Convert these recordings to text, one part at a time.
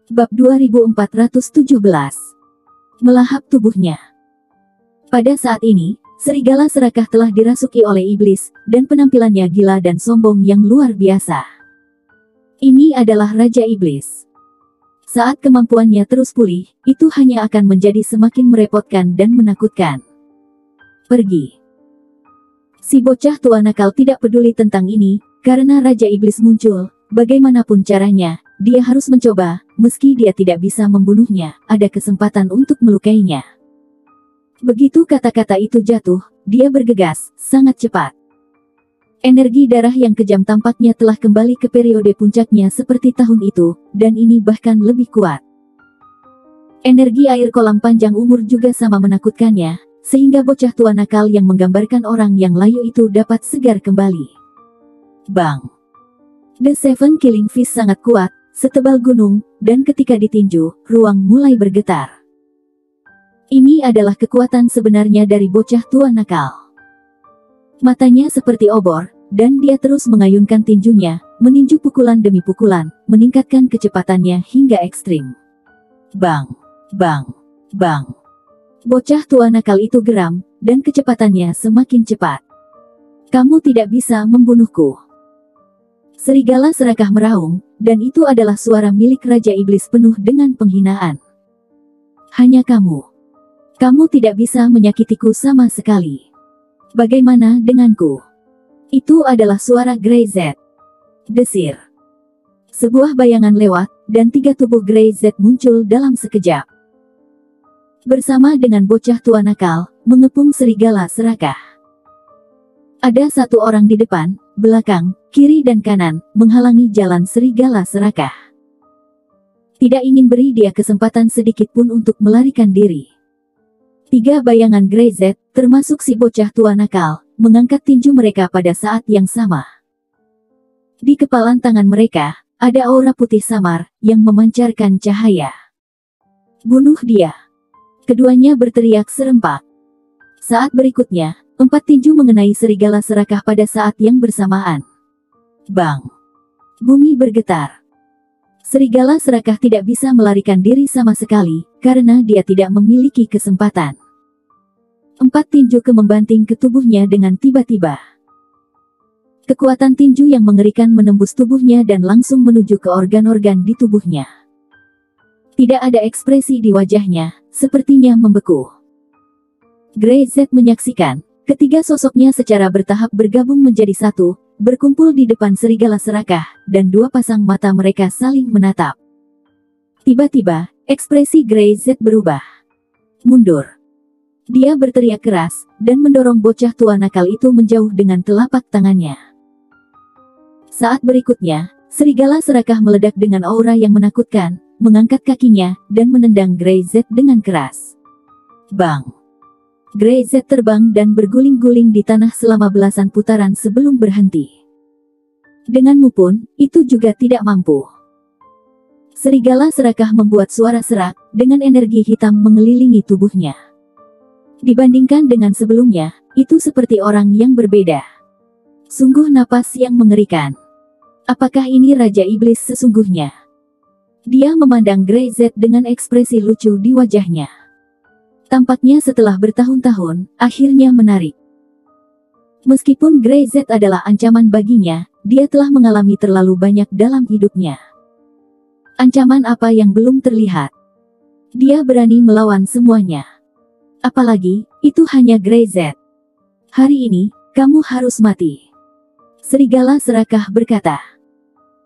Bab 2417. Melahap tubuhnya. Pada saat ini, serigala serakah telah dirasuki oleh iblis, dan penampilannya gila dan sombong yang luar biasa. Ini adalah Raja Iblis. Saat kemampuannya terus pulih, itu hanya akan menjadi semakin merepotkan dan menakutkan. Pergi. Si bocah tua nakal tidak peduli tentang ini, karena Raja Iblis muncul, bagaimanapun caranya, dia harus mencoba, meski dia tidak bisa membunuhnya, ada kesempatan untuk melukainya. Begitu kata-kata itu jatuh, dia bergegas, sangat cepat. Energi darah yang kejam tampaknya telah kembali ke periode puncaknya seperti tahun itu, dan ini bahkan lebih kuat. Energi air kolam panjang umur juga sama menakutkannya, sehingga bocah tua nakal yang menggambarkan orang yang layu itu dapat segar kembali. Bang! The Seven Killing Fish sangat kuat, setebal gunung, dan ketika ditinju, ruang mulai bergetar. Ini adalah kekuatan sebenarnya dari bocah tua nakal. Matanya seperti obor, dan dia terus mengayunkan tinjunya, meninju pukulan demi pukulan, meningkatkan kecepatannya hingga ekstrim. Bang! Bang! Bang! Bocah tua nakal itu geram, dan kecepatannya semakin cepat. Kamu tidak bisa membunuhku. Serigala serakah meraung, dan itu adalah suara milik Raja Iblis penuh dengan penghinaan. Hanya kamu. Kamu tidak bisa menyakitiku sama sekali. Bagaimana denganku? Itu adalah suara Grey Z. Desir. Sebuah bayangan lewat, dan 3 tubuh Grey Z muncul dalam sekejap. Bersama dengan bocah tua nakal, mengepung serigala serakah. Ada 1 orang di depan, belakang, kiri dan kanan, menghalangi jalan serigala serakah. Tidak ingin beri dia kesempatan sedikit pun untuk melarikan diri. 3 bayangan Grey Z, termasuk si bocah tua nakal, mengangkat tinju mereka pada saat yang sama. Di kepalan tangan mereka, ada aura putih samar, yang memancarkan cahaya. Bunuh dia! Keduanya berteriak serempak. Saat berikutnya, 4 tinju mengenai serigala serakah pada saat yang bersamaan. Bang! Bumi bergetar. Serigala serakah tidak bisa melarikan diri sama sekali, karena dia tidak memiliki kesempatan. 4 tinju membanting ke tubuhnya dengan tiba-tiba. Kekuatan tinju yang mengerikan menembus tubuhnya dan langsung menuju ke organ-organ di tubuhnya. Tidak ada ekspresi di wajahnya, sepertinya membeku. Grey Z menyaksikan. Ketiga sosoknya secara bertahap bergabung menjadi satu, berkumpul di depan serigala serakah, dan 2 pasang mata mereka saling menatap. Tiba-tiba, ekspresi Grey Z berubah. Mundur. Dia berteriak keras, dan mendorong bocah tua nakal itu menjauh dengan telapak tangannya. Saat berikutnya, serigala serakah meledak dengan aura yang menakutkan, mengangkat kakinya, dan menendang Grey Z dengan keras. Bang! Grey Z terbang dan berguling-guling di tanah selama belasan putaran sebelum berhenti. Denganmu pun, itu juga tidak mampu. Serigala serakah membuat suara serak, dengan energi hitam mengelilingi tubuhnya. Dibandingkan dengan sebelumnya, itu seperti orang yang berbeda. Sungguh napas yang mengerikan. Apakah ini Raja Iblis sesungguhnya? Dia memandang Grey Z dengan ekspresi lucu di wajahnya. Tampaknya setelah bertahun-tahun, akhirnya menarik. Meskipun Grey Z adalah ancaman baginya, dia telah mengalami terlalu banyak dalam hidupnya. Ancaman apa yang belum terlihat? Dia berani melawan semuanya. Apalagi, itu hanya Grey Z. Hari ini, kamu harus mati. Serigala serakah berkata.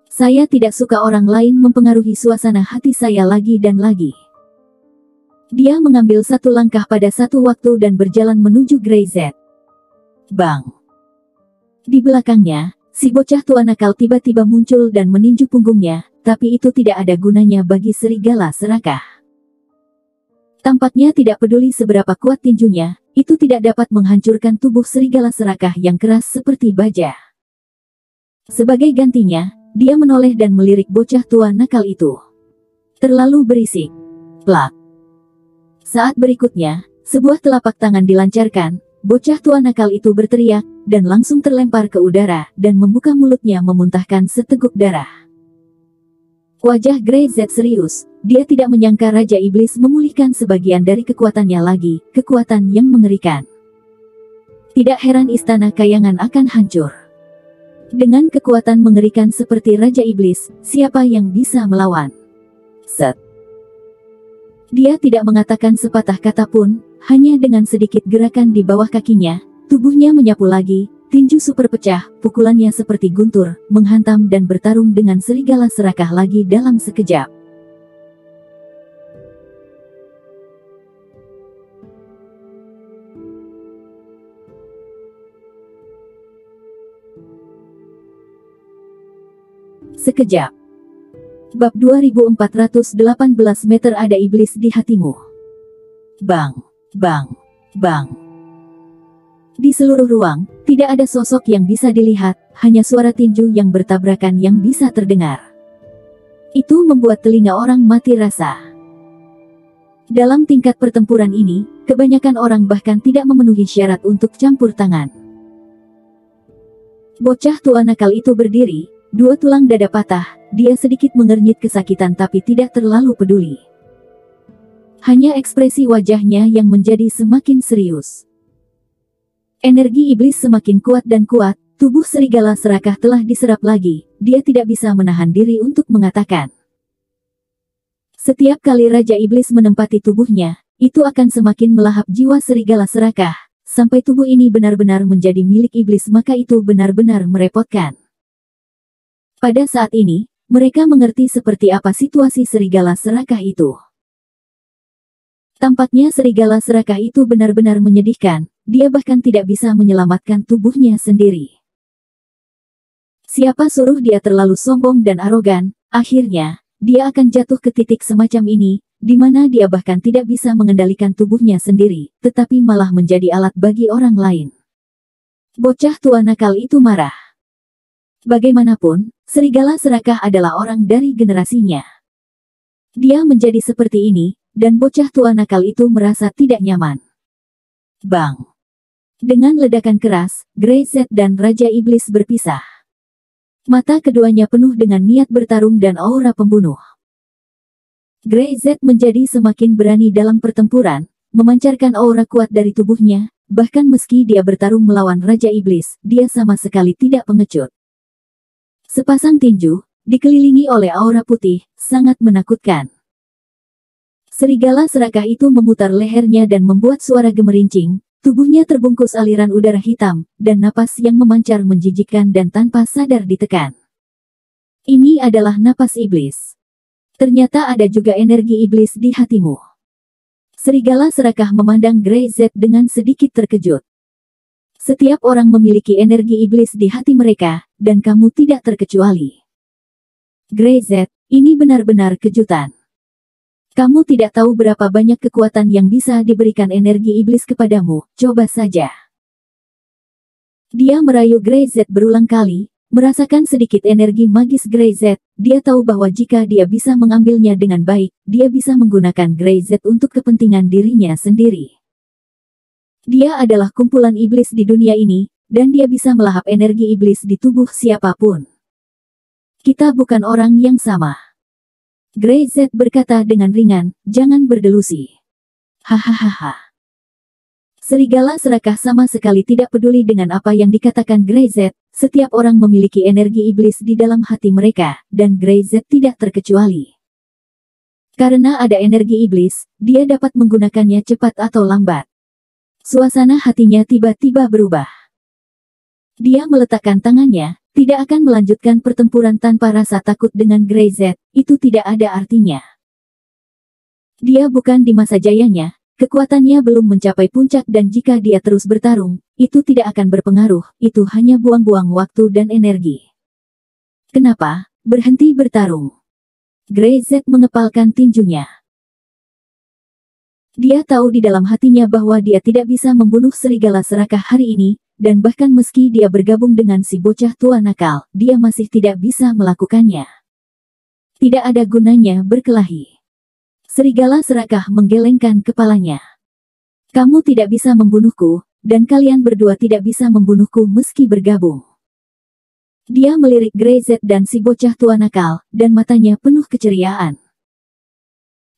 Saya tidak suka orang lain mempengaruhi suasana hati saya lagi dan lagi. Dia mengambil 1 langkah pada satu waktu dan berjalan menuju Grey Z. Bang! Di belakangnya, si bocah tua nakal tiba-tiba muncul dan meninju punggungnya, tapi itu tidak ada gunanya bagi serigala serakah. Tampaknya tidak peduli seberapa kuat tinjunya, itu tidak dapat menghancurkan tubuh serigala serakah yang keras seperti baja. Sebagai gantinya, dia menoleh dan melirik bocah tua nakal itu. Terlalu berisik. Plak! Saat berikutnya, sebuah telapak tangan dilancarkan, bocah tua nakal itu berteriak, dan langsung terlempar ke udara, dan membuka mulutnya memuntahkan seteguk darah. Wajah Grey Z serius, dia tidak menyangka Raja Iblis memulihkan sebagian dari kekuatannya lagi, kekuatan yang mengerikan. Tidak heran istana kayangan akan hancur. Dengan kekuatan mengerikan seperti Raja Iblis, siapa yang bisa melawan? Set. Dia tidak mengatakan sepatah kata pun, hanya dengan sedikit gerakan di bawah kakinya, tubuhnya menyapu lagi, tinju super pecah, pukulannya seperti guntur, menghantam dan bertarung dengan serigala serakah lagi dalam sekejap. Sekejap. Bab 2418 meter ada iblis di hatimu. Bang, bang, bang. Di seluruh ruang, tidak ada sosok yang bisa dilihat, hanya suara tinju yang bertabrakan yang bisa terdengar. Itu membuat telinga orang mati rasa. Dalam tingkat pertempuran ini, kebanyakan orang bahkan tidak memenuhi syarat untuk campur tangan. Bocah tua nakal itu berdiri, dua tulang dada patah, dia sedikit mengernyit kesakitan tapi tidak terlalu peduli. Hanya ekspresi wajahnya yang menjadi semakin serius. Energi iblis semakin kuat dan kuat, tubuh serigala serakah telah diserap lagi, dia tidak bisa menahan diri untuk mengatakan. Setiap kali Raja Iblis menempati tubuhnya, itu akan semakin melahap jiwa serigala serakah, sampai tubuh ini benar-benar menjadi milik iblis, maka itu benar-benar merepotkan. Pada saat ini, mereka mengerti seperti apa situasi serigala serakah itu. Tampaknya serigala serakah itu benar-benar menyedihkan, dia bahkan tidak bisa menyelamatkan tubuhnya sendiri. Siapa suruh dia terlalu sombong dan arogan, akhirnya, dia akan jatuh ke titik semacam ini, di mana dia bahkan tidak bisa mengendalikan tubuhnya sendiri, tetapi malah menjadi alat bagi orang lain. Bocah tua nakal itu marah. Bagaimanapun, serigala serakah adalah orang dari generasinya. Dia menjadi seperti ini, dan bocah tua nakal itu merasa tidak nyaman. Bang! Dengan ledakan keras, Grey Z dan Raja Iblis berpisah. Mata keduanya penuh dengan niat bertarung dan aura pembunuh. Grey Z menjadi semakin berani dalam pertempuran, memancarkan aura kuat dari tubuhnya, bahkan meski dia bertarung melawan Raja Iblis, dia sama sekali tidak pengecut. Sepasang tinju, dikelilingi oleh aura putih, sangat menakutkan. Serigala serakah itu memutar lehernya dan membuat suara gemerincing, tubuhnya terbungkus aliran udara hitam, dan napas yang memancar menjijikkan dan tanpa sadar ditekan. Ini adalah napas iblis. Ternyata ada juga energi iblis di hatimu. Serigala serakah memandang Grey Z dengan sedikit terkejut. Setiap orang memiliki energi iblis di hati mereka, dan kamu tidak terkecuali. Grey Z, ini benar-benar kejutan. Kamu tidak tahu berapa banyak kekuatan yang bisa diberikan energi iblis kepadamu, coba saja. Dia merayu Grey Z berulang kali, merasakan sedikit energi magis Grey Z, dia tahu bahwa jika dia bisa mengambilnya dengan baik, dia bisa menggunakan Grey Z untuk kepentingan dirinya sendiri. Dia adalah kumpulan iblis di dunia ini, dan dia bisa melahap energi iblis di tubuh siapapun. Kita bukan orang yang sama. Grey Z berkata dengan ringan, jangan berdelusi. Hahaha. Serigala serakah sama sekali tidak peduli dengan apa yang dikatakan Grey Z, setiap orang memiliki energi iblis di dalam hati mereka, dan Grey Z tidak terkecuali. Karena ada energi iblis, dia dapat menggunakannya cepat atau lambat. Suasana hatinya tiba-tiba berubah. Dia meletakkan tangannya, tidak akan melanjutkan pertempuran tanpa rasa takut dengan Grey Z, itu tidak ada artinya. Dia bukan di masa jayanya, kekuatannya belum mencapai puncak dan jika dia terus bertarung, itu tidak akan berpengaruh, itu hanya buang-buang waktu dan energi. Kenapa? Berhenti bertarung. Grey Z mengepalkan tinjunya. Dia tahu di dalam hatinya bahwa dia tidak bisa membunuh serigala serakah hari ini, dan bahkan meski dia bergabung dengan si bocah tua nakal, dia masih tidak bisa melakukannya. Tidak ada gunanya berkelahi. Serigala serakah menggelengkan kepalanya. Kamu tidak bisa membunuhku, dan kalian berdua tidak bisa membunuhku meski bergabung. Dia melirik Grey Z dan si bocah tua nakal, dan matanya penuh keceriaan.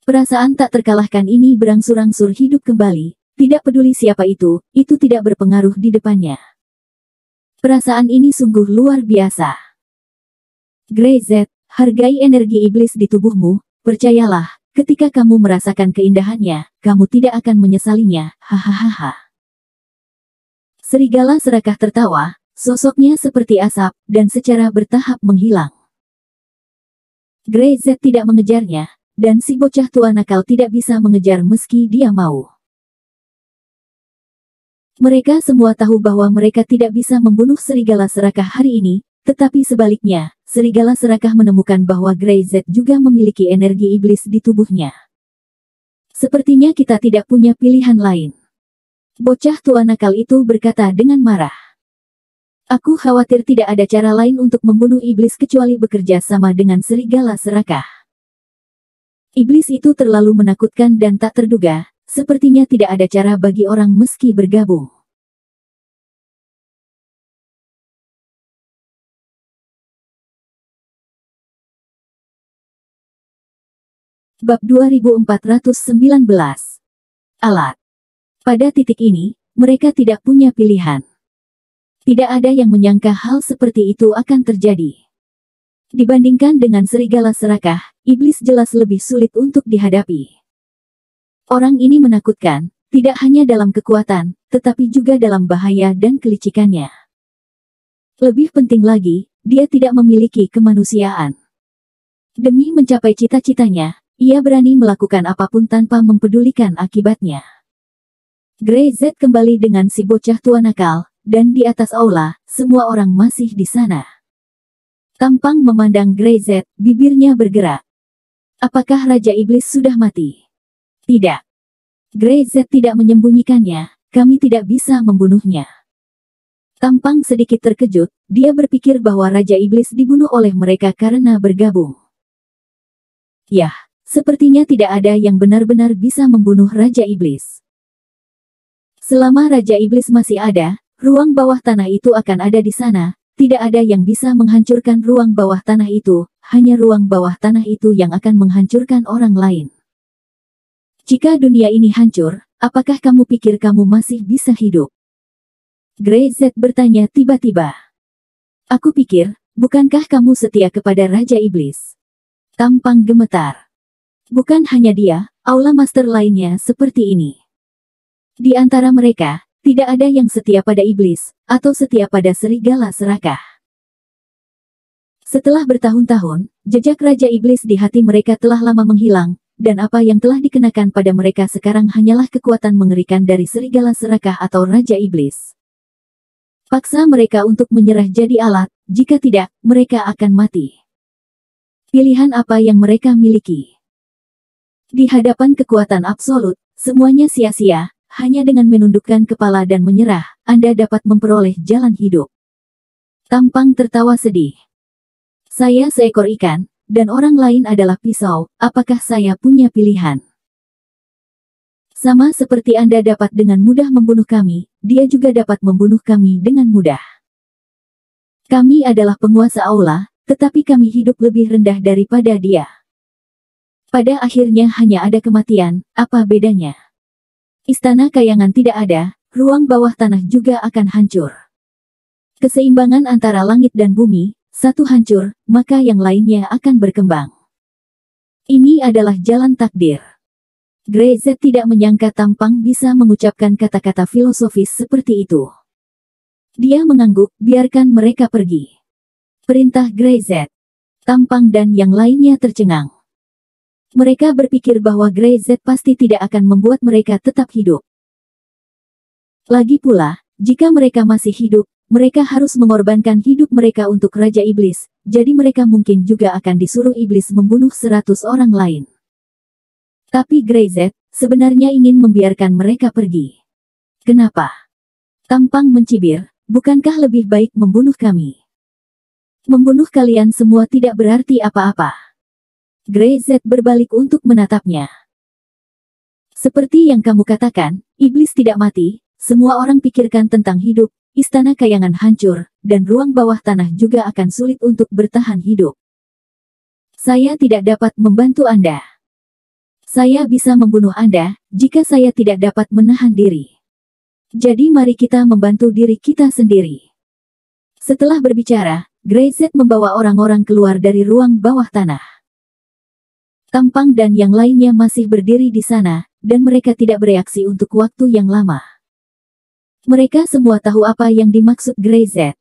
Perasaan tak terkalahkan ini berangsur-angsur hidup kembali, tidak peduli siapa itu tidak berpengaruh di depannya. Perasaan ini sungguh luar biasa. Grey Z, hargai energi iblis di tubuhmu, percayalah, ketika kamu merasakan keindahannya, kamu tidak akan menyesalinya, hahaha. Serigala serakah tertawa, sosoknya seperti asap, dan secara bertahap menghilang. Grey Z tidak mengejarnya, dan si bocah tua nakal tidak bisa mengejar meski dia mau. Mereka semua tahu bahwa mereka tidak bisa membunuh serigala serakah hari ini, tetapi sebaliknya, serigala serakah menemukan bahwa Grey Z juga memiliki energi iblis di tubuhnya. Sepertinya kita tidak punya pilihan lain. Bocah tua nakal itu berkata dengan marah. Aku khawatir tidak ada cara lain untuk membunuh iblis kecuali bekerja sama dengan serigala serakah. Iblis itu terlalu menakutkan dan tak terduga, sepertinya tidak ada cara bagi orang meski bergabung. Bab 2419. Alat. Pada titik ini, mereka tidak punya pilihan. Tidak ada yang menyangka hal seperti itu akan terjadi. Dibandingkan dengan serigala serakah, iblis jelas lebih sulit untuk dihadapi. Orang ini menakutkan, tidak hanya dalam kekuatan, tetapi juga dalam bahaya dan kelicikannya. Lebih penting lagi, dia tidak memiliki kemanusiaan. Demi mencapai cita-citanya, ia berani melakukan apapun tanpa mempedulikan akibatnya. Grey Z kembali dengan si bocah tua nakal, dan di atas aula, semua orang masih di sana. Tampang memandang Grey Z, bibirnya bergerak. Apakah Raja Iblis sudah mati? Tidak. Grey Z tidak menyembunyikannya, kami tidak bisa membunuhnya. Tampang sedikit terkejut, dia berpikir bahwa Raja Iblis dibunuh oleh mereka karena bergabung. Yah, sepertinya tidak ada yang benar-benar bisa membunuh Raja Iblis. Selama Raja Iblis masih ada, ruang bawah tanah itu akan ada di sana, tidak ada yang bisa menghancurkan ruang bawah tanah itu, hanya ruang bawah tanah itu yang akan menghancurkan orang lain. Jika dunia ini hancur, apakah kamu pikir kamu masih bisa hidup? Grey Z bertanya tiba-tiba. Aku pikir, bukankah kamu setia kepada Raja Iblis? Tampang gemetar. Bukan hanya dia, aula master lainnya seperti ini. Di antara mereka, tidak ada yang setia pada iblis, atau setia pada serigala serakah. Setelah bertahun-tahun, jejak Raja Iblis di hati mereka telah lama menghilang, dan apa yang telah dikenakan pada mereka sekarang hanyalah kekuatan mengerikan dari serigala serakah atau Raja Iblis. Paksa mereka untuk menyerah jadi alat, jika tidak, mereka akan mati. Pilihan apa yang mereka miliki? Di hadapan kekuatan absolut, semuanya sia-sia. Hanya dengan menundukkan kepala dan menyerah, Anda dapat memperoleh jalan hidup. Tampang tertawa sedih. Saya seekor ikan, dan orang lain adalah pisau, apakah saya punya pilihan? Sama seperti Anda dapat dengan mudah membunuh kami, dia juga dapat membunuh kami dengan mudah. Kami adalah penguasa aula, tetapi kami hidup lebih rendah daripada dia. Pada akhirnya hanya ada kematian, apa bedanya? Istana kayangan tidak ada, ruang bawah tanah juga akan hancur. Keseimbangan antara langit dan bumi, satu hancur, maka yang lainnya akan berkembang. Ini adalah jalan takdir. Grey Z tidak menyangka Tampang bisa mengucapkan kata-kata filosofis seperti itu. Dia mengangguk, biarkan mereka pergi. Perintah Grey Z. Tampang dan yang lainnya tercengang. Mereka berpikir bahwa Grey Z pasti tidak akan membuat mereka tetap hidup. Lagi pula, jika mereka masih hidup, mereka harus mengorbankan hidup mereka untuk Raja Iblis, jadi mereka mungkin juga akan disuruh Iblis membunuh 100 orang lain. Tapi Grey Z sebenarnya ingin membiarkan mereka pergi. Kenapa? Tampang mencibir, bukankah lebih baik membunuh kami? Membunuh kalian semua tidak berarti apa-apa. Grey Z berbalik untuk menatapnya. Seperti yang kamu katakan, iblis tidak mati, semua orang pikirkan tentang hidup, istana kayangan hancur, dan ruang bawah tanah juga akan sulit untuk bertahan hidup. Saya tidak dapat membantu Anda. Saya bisa membunuh Anda, jika saya tidak dapat menahan diri. Jadi mari kita membantu diri kita sendiri. Setelah berbicara, Greyset membawa orang-orang keluar dari ruang bawah tanah. Tampang dan yang lainnya masih berdiri di sana, dan mereka tidak bereaksi untuk waktu yang lama. Mereka semua tahu apa yang dimaksud Greyset.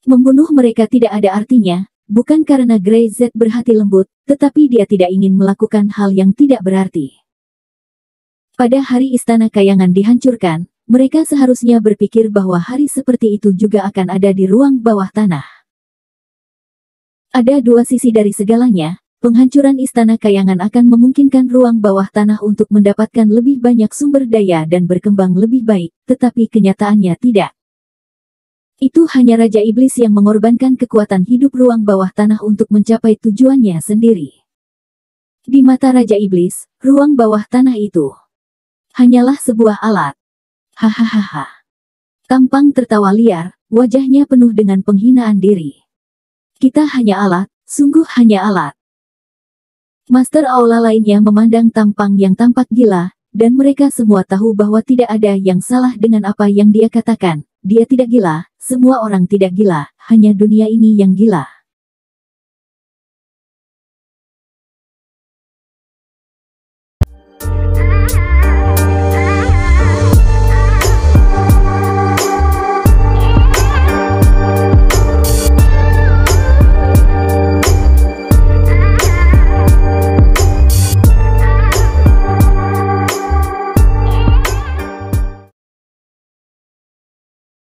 Membunuh mereka tidak ada artinya, bukan karena Greyset berhati lembut, tetapi dia tidak ingin melakukan hal yang tidak berarti. Pada hari istana kayangan dihancurkan, mereka seharusnya berpikir bahwa hari seperti itu juga akan ada di ruang bawah tanah. Ada dua sisi dari segalanya, penghancuran istana kayangan akan memungkinkan ruang bawah tanah untuk mendapatkan lebih banyak sumber daya dan berkembang lebih baik, tetapi kenyataannya tidak. Itu hanya Raja Iblis yang mengorbankan kekuatan hidup ruang bawah tanah untuk mencapai tujuannya sendiri. Di mata Raja Iblis, ruang bawah tanah itu hanyalah sebuah alat. Hahaha. Tampang tertawa liar, wajahnya penuh dengan penghinaan diri. Kita hanya alat, sungguh hanya alat. Master Aula lainnya memandang Tampang yang tampak gila, dan mereka semua tahu bahwa tidak ada yang salah dengan apa yang dia katakan. Dia tidak gila, semua orang tidak gila, hanya dunia ini yang gila.